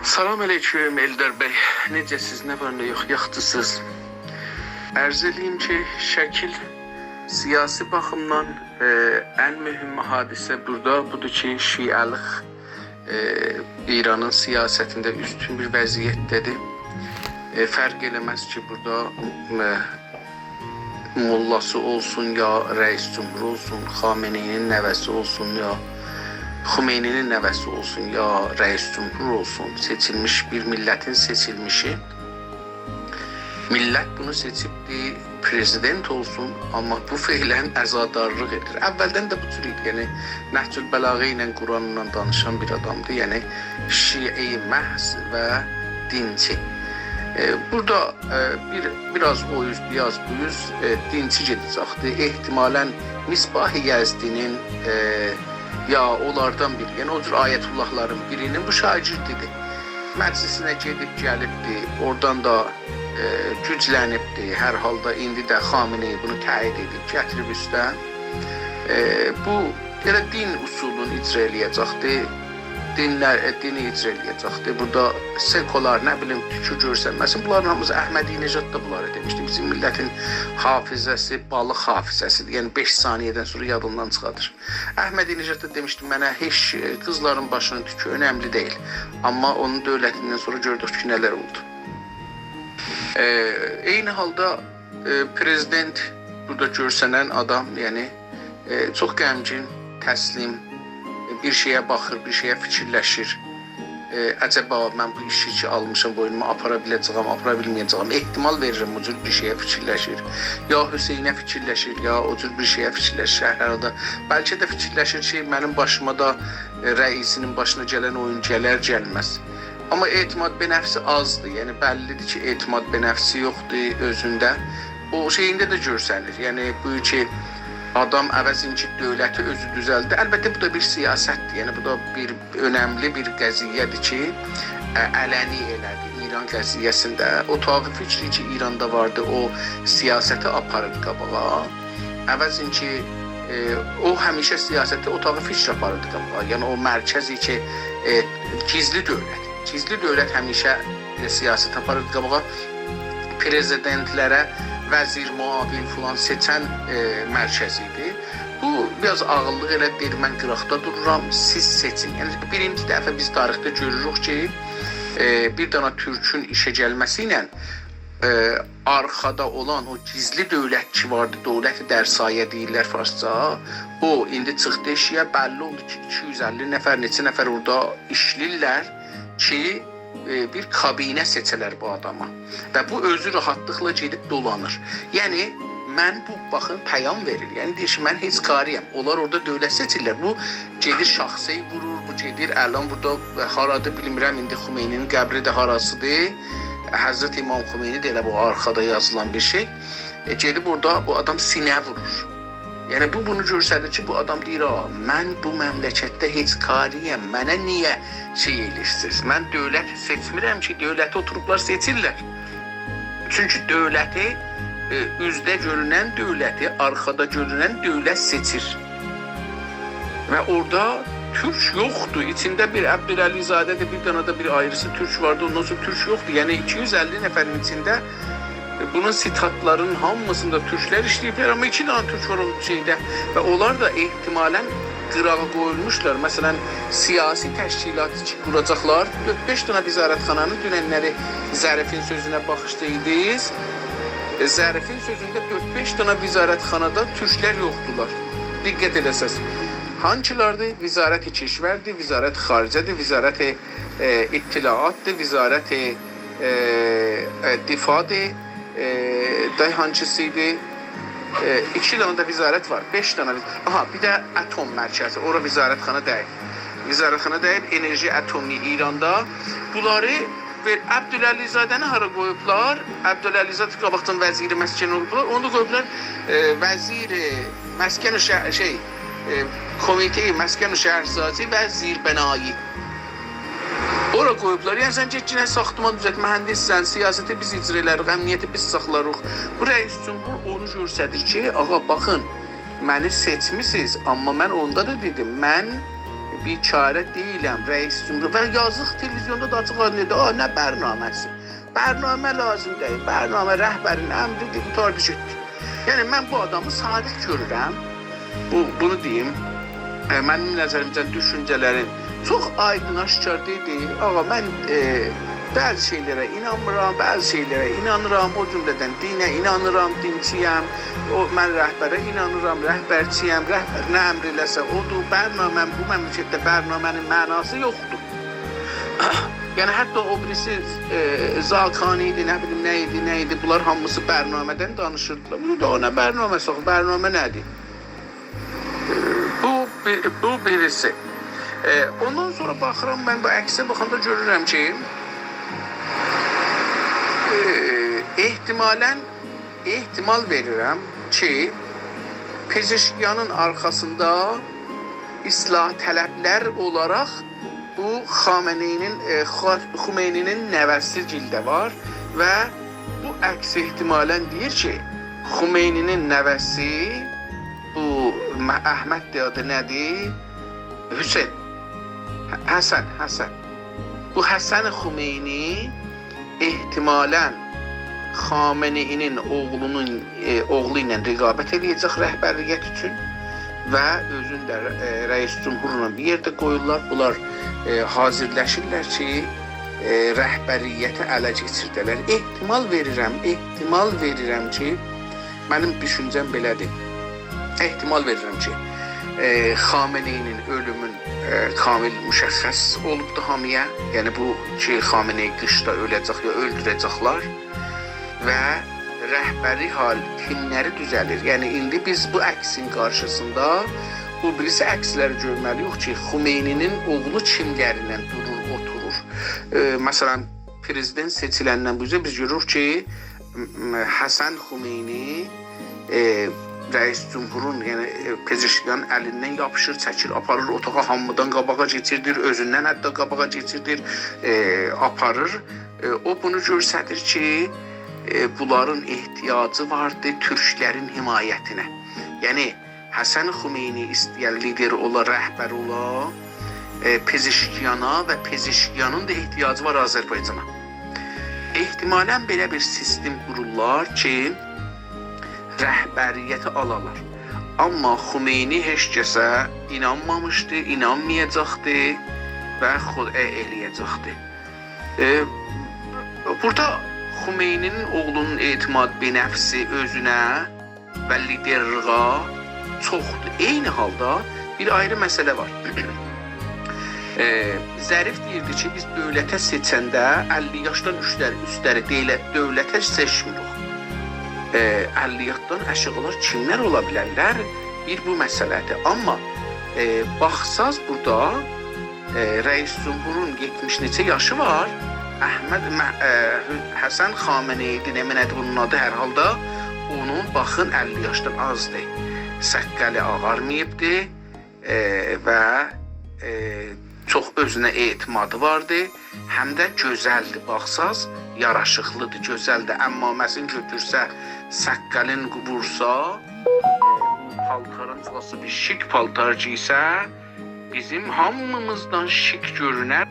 Salam aleyküm Eldar bəy. Necəsiz? Nə var nə yox? Yaxdısınız? Ərz edeyim ki, şəkil siyasi baxımdan ən mühüm hadisə burada budur ki, şiəlik İranın siyasətində üstün bir vəziyyətdədir. Fərq eləməz ki, burada mollası olsun ya rəis cumhur olsun, Xameneinin nəvəsi olsun ya Xümeyninin nəvəsi olsun ya rəis cumhur olsun, seçilmiş bir millətin seçilmişi. Millət bunu seçibdir, prezident olsun, amma bu feylən əzadarlıq edir. Əvvəldən də bu cür idi, yəni Nəhcül Bəlağə ilə Quranla danışan bir adamdır, yəni şii məhz və dinçi. Burada biraz o yüz, biraz bu yüz dinçi gedəcəkdir. Ehtimalən Misbah-ı Yəzdinin ya onlardan biri, yəni o cür ayətullahların birinin bu şagirdidir. Məclisinə gedib gəlibdir, oradan da güclənibdir. Hər halda indi də Xameneyi bunu təyid edib, gətirib üstə. Bu elə din usulunu icra eləyəcəkdir. Dini icra eləyəcəkdir. Burada sekular, nə bilim, tükü görsənməsin. Bunların hamısı Əhmədinecad da bunları demişdi. Bizim millətin hafizəsi balıq hafizəsidir. Yəni 5 saniyədən sonra yadından çıxadır. Əhmədinecad da demişdi, mənə heç qızların başının tükü önəmli deyil. Amma onun dövlətindən sonra gördük ki, nələr oldu. Eyni halda prezident burada görsənən adam, yəni çox qəmgin, təslim, bir şeyə baxır, bir şeyə fikirləşir. Əcəba mən bu işi ki almışam boynuma, apara biləcəyəm, apara bilməyəcəyəm. Ehtimal verirəm o cür bir şeyə fikirləşir. Ya Hüseynə fikirləşir, ya o cür bir şeyə fikirləşir. Hər halda bəlkə də fikirləşir ki, mənim başıma da rəisinin başına gələn oyun gələr, gəlməz. Amma etimad benəfsi azdır. Yəni bəllidir ki, etimad benəfsi yoxdur özündə. O şeyində də görsənir. Yəni bu ki adam əvəzinci dövləti özü düzəldi. Əlbəttə bu da bir siyasətdir. Yəni bu da bir önəmli bir qəziyyədir ki, ələni elədi İran qəziyyəsində. O tağı fikri ki İranda vardı, o siyasəti aparır qabağa. Əvəzinci o həmişə siyasəti o tağı fikri aparırdı qabağa. Yəni o mərkəzi ki gizli dövlət. Gizli dövlət həmişə siyasət aparırdı qabağa. Prezidentlərə vəzir, muavin filan seçən mərkəzidir. Bu biraz ağıllıq elə deyir, mən qıraqda dururam, siz seçin. Yəni birinci dəfə biz tarixdə görürük ki, bir dana türkün işə gəlməsi ilə arxada olan o gizli dövlət ki vardı, dövlət-i dərsayə deyirlər farsça, o indi çıxdı eşiyə, bəlli oldu ki 250 nəfər, neçə nəfər orada işləyirlər ki bir kabinə seçələr bu adama və bu özü rahatlıqla gedib dolanır. Yəni mən bu baxın pəyam verir. Yəni deyir ki, mən heç qariyəm. Onlar orada dövlət seçirlər. Bu gedir şəxsi vurur, bu gedir əlan burada harada bilmirəm indi Xümeyninin qəbri də harasıdır. Həzrət İmam Xümeyni də elə bu arxada yazılan bir şey. Gedib orada bu adam sinə vurur. Yəni bu bunu göstərir ki, bu adam deyir, mən bu məmləkətdə heç qariyəm, mənə niyə şey edirsiniz? Mən dövlət seçmirəm ki, dövləti oturublar seçirlər. Çünki dövləti, üzdə görünən dövləti, arxada görünən dövlət seçir. Və orada türk yoxdur. İçində bir Əbdüləlizadədə bir dana da bir ayrısı türk vardı, ondan sonra türk yoxdur. Yəni 250 nəfərin içində bunun sitatların hamısında türklər işləyiblər, amma 2 dana türk var o şeydə və onlar da ehtimalən qırağa qoyulmuşlar. Məsələn, siyasi təşkilatı quracaqlar. 4-5 dana vizarətxananın dünənləri Zərifin sözünə baxışdaydınız. Zərifin sözündə 4-5 dana vizarətxanada türklər yoxdular. Diqqət edəsiniz. Hansılardır? Vizarət-i Keşvərdir, Vizarət-i Xaricədir, Vizarət-i İttilaatdır, Vizarət-i Difadır. Hansısıydı? 2 dana da vizarət var, 5 dana. Aha, bir də atom mərkəzi, ora vizarətxana deyil. Vizarətxana deyil, enerji atomi İranda. Bunları Əbdüləlizadəni hara qoyublar? Əbdüləlizad qabaqdan vəziri məskən olublar. Onu da qoyublar vəziri məskən komiteyi məskən şəhərsazi və zirbənayı. Ora qoyublar. Yəni sən getcə saxtaman düzət, mühəndissən, siyasəti biz icra elərik, əmniyyəti biz saxlarıq. Bu rəis cumhur onu göstərir ki, ağa baxın, məni seçmisiniz, amma mən onda da dedim, mən biçarə deyiləm, rəis cümhur və yazıq televizyonda da açıq halında nə bərnaməsi? Bərnamə lazım deyil, bərnamə rəhbərin əmridir, qutardı getdi. Yəni mən bu adamı sadiq görürəm, bunu deyim, mənim nəzərimcə düşüncələrim çox aydın aşkar deyil. Ağa, mən bəzi şeylərə inanmıram, bəzi şeylərə inanıram, o cümlədən dinə inanıram, dinciyəm, mən rəhbərə inanıram, rəhbərçiyəm, rəhbər nə əmr eləsə odur, bərnaməm, bu məmləkətdə bərnamənin mənası yoxdur. Yəni hətta o birisi Zakani idi, nə bilim nə idi, bunlar hamısı bərnamədən danışırdılar. Bunu da ona bərnaməsi yox, bərnamə nədir? Bu birisi. Ondan sonra baxıram, mən bu əksə baxanda görürəm ki, ehtimal verirəm ki, Pezeşkiyanın arxasında islah tələblər olaraq bu Xumeyninin nəvəsi cildə var və bu əks ehtimalən deyir ki, Xumeyninin nəvəsi bu Əhməd de adı nədir? Hüseyn. Həsən. Bu Həsən Xumeyni ehtimalən Xameneinin oğlu ilə rəqabət edəcək rəhbərliyyət üçün və özünü də rəis cümhurla bir yerdə qoyurlar. Bunlar hazırlaşırlar ki, rəhbəriyyəti ələ keçirdilər. Ehtimal verirəm ki, mənim düşüncəm belədir. Ehtimal verirəm ki, Xameneinin ölümün kamil müşəxəs olubdu hamıya. Yəni bu ki, Xameneyi qışda öləcək ya öldürəcəklər və rəhbəri hal timləri düzəlir. Yəni indi biz bu əksin qarşısında bu birisi əksləri görməliyik ki, Xumeyninin oğlu kimlərlə durur, oturur. Məsələn, prezident seçiləndən bu biz görürük ki, Həsən Xumeyni rəis cümhurun, yəni Pezeşkiyanın əlindən yapışır, çəkir, aparır otağa, hamıdan qabağa keçirdir, özündən hətta qabağa keçirdir, aparır. O bunu göstərir ki, bunların ehtiyacı vardı türklərin himayətinə. Yəni Həsən Xumeyni istəyən lider ola, rəhbər ola, Pezeşkiyana və Pezeşkiyanın da ehtiyacı var Azərbaycana. Ehtimalən belə bir sistem qururlar ki, rəhbəriyyəti alalar. Amma Xumeyni heç kəsə inanmamışdı, inanmayacaqdı və xud eləyəcəkdi. Burada Xumeyninin oğlunun etimad benəfsi özünə və liderliğa çoxdur. Eyni halda bir ayrı məsələ var. Zərif deyirdi ki, biz dövlətə seçəndə 50 yaşdan üstləri dövlətə seçmirik. 50 yaşdan aşağılar kimlər ola bilərlər? Bir bu məsələdir. Amma baxsaz burada rəis cümhurun 70 neçə yaşı var. Həsən Xameneyi nədir bunun adı hər halda? Onun baxın 50 yaşdan azdır. Səqqəli ağarmayıbdır və çox özünə etimadı vardı. Həm də gözəldir. Baxsaz yaraşıqlıdır, gözəldir. Amma məsin götürsə, səqqəlin qubursa, paltarın çıxası bir şik paltar giysə, bizim hamımızdan şik görünər.